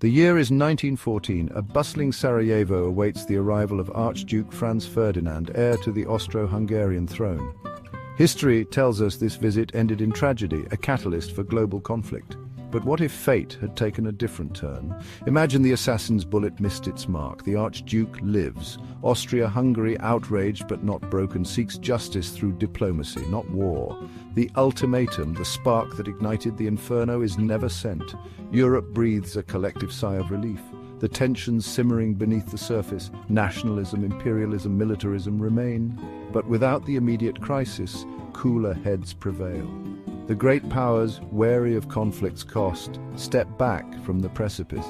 The year is 1914. A bustling Sarajevo awaits the arrival of Archduke Franz Ferdinand, heir to the Austro-Hungarian throne. History tells us this visit ended in tragedy, a catalyst for global conflict. But what if fate had taken a different turn? Imagine the assassin's bullet missed its mark. The Archduke lives. Austria-Hungary, outraged but not broken, seeks justice through diplomacy, not war. The ultimatum, the spark that ignited the inferno, is never sent. Europe breathes a collective sigh of relief. The tensions simmering beneath the surface, nationalism, imperialism, militarism remain. But without the immediate crisis, cooler heads prevail. The great powers, wary of conflict's cost, step back from the precipice.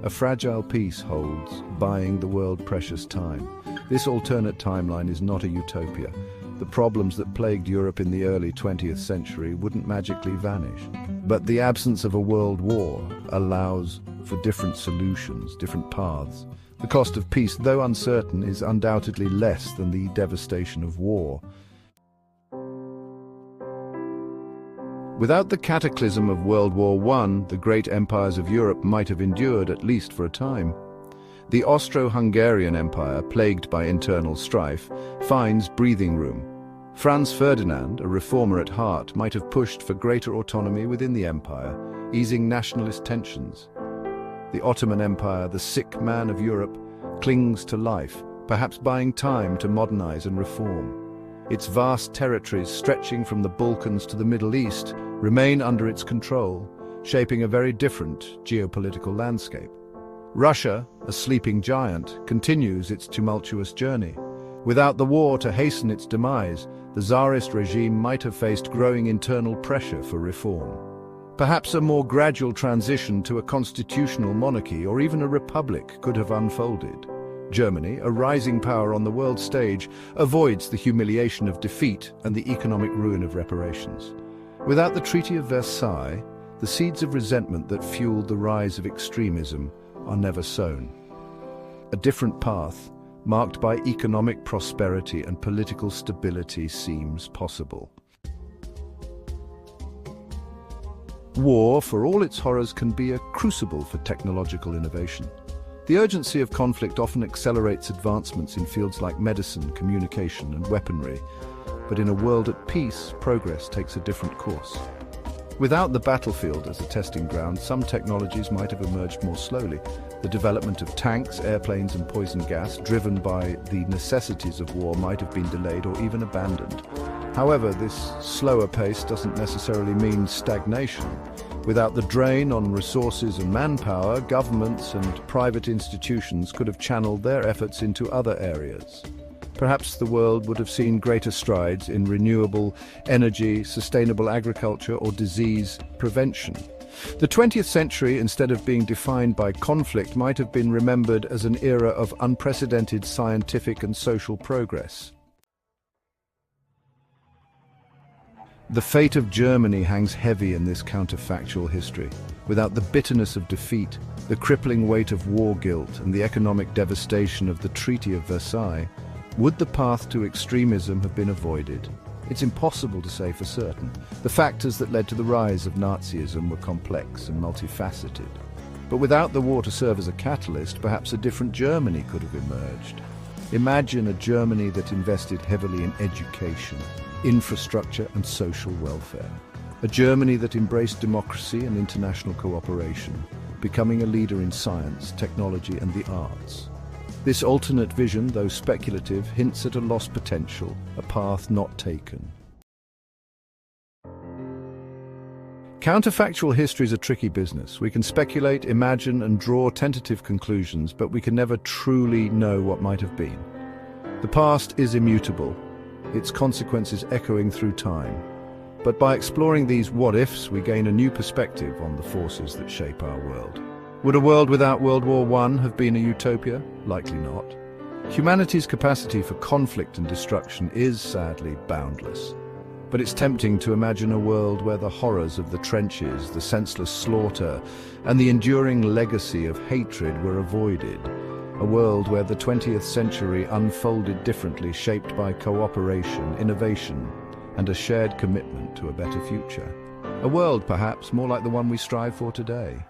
A fragile peace holds, buying the world precious time. This alternate timeline is not a utopia. The problems that plagued Europe in the early 20th century wouldn't magically vanish. But the absence of a world war allows for different solutions, different paths. The cost of peace, though uncertain, is undoubtedly less than the devastation of war. Without the cataclysm of World War I, the great empires of Europe might have endured, at least for a time. The Austro-Hungarian Empire, plagued by internal strife, finds breathing room. Franz Ferdinand, a reformer at heart, might have pushed for greater autonomy within the empire, easing nationalist tensions. The Ottoman Empire, the sick man of Europe, clings to life, perhaps buying time to modernize and reform. Its vast territories, stretching from the Balkans to the Middle East, remain under its control, shaping a very different geopolitical landscape. Russia, a sleeping giant, continues its tumultuous journey. Without the war to hasten its demise, the Tsarist regime might have faced growing internal pressure for reform. Perhaps a more gradual transition to a constitutional monarchy or even a republic could have unfolded. Germany, a rising power on the world stage, avoids the humiliation of defeat and the economic ruin of reparations. Without the Treaty of Versailles, the seeds of resentment that fueled the rise of extremism are never sown. A different path, marked by economic prosperity and political stability, seems possible. War, for all its horrors, can be a crucible for technological innovation. The urgency of conflict often accelerates advancements in fields like medicine, communication, and weaponry. But in a world at peace, progress takes a different course. Without the battlefield as a testing ground, some technologies might have emerged more slowly. The development of tanks, airplanes, and poison gas, driven by the necessities of war, might have been delayed or even abandoned. However, this slower pace doesn't necessarily mean stagnation. Without the drain on resources and manpower, governments and private institutions could have channeled their efforts into other areas. Perhaps the world would have seen greater strides in renewable energy, sustainable agriculture, or disease prevention. The 20th century, instead of being defined by conflict, might have been remembered as an era of unprecedented scientific and social progress. The fate of Germany hangs heavy in this counterfactual history. Without the bitterness of defeat, the crippling weight of war guilt, and the economic devastation of the Treaty of Versailles, would the path to extremism have been avoided? It's impossible to say for certain. The factors that led to the rise of Nazism were complex and multifaceted. But without the war to serve as a catalyst, perhaps a different Germany could have emerged. Imagine a Germany that invested heavily in education, infrastructure, and social welfare. A Germany that embraced democracy and international cooperation, becoming a leader in science, technology, and the arts. This alternate vision, though speculative, hints at a lost potential, a path not taken. Counterfactual history is a tricky business. We can speculate, imagine, and draw tentative conclusions, but we can never truly know what might have been. The past is immutable, its consequences echoing through time. But by exploring these what-ifs, we gain a new perspective on the forces that shape our world. Would a world without World War I have been a utopia? Likely not. Humanity's capacity for conflict and destruction is, sadly, boundless. But it's tempting to imagine a world where the horrors of the trenches, the senseless slaughter, and the enduring legacy of hatred were avoided. A world where the 20th century unfolded differently, shaped by cooperation, innovation, and a shared commitment to a better future. A world, perhaps, more like the one we strive for today.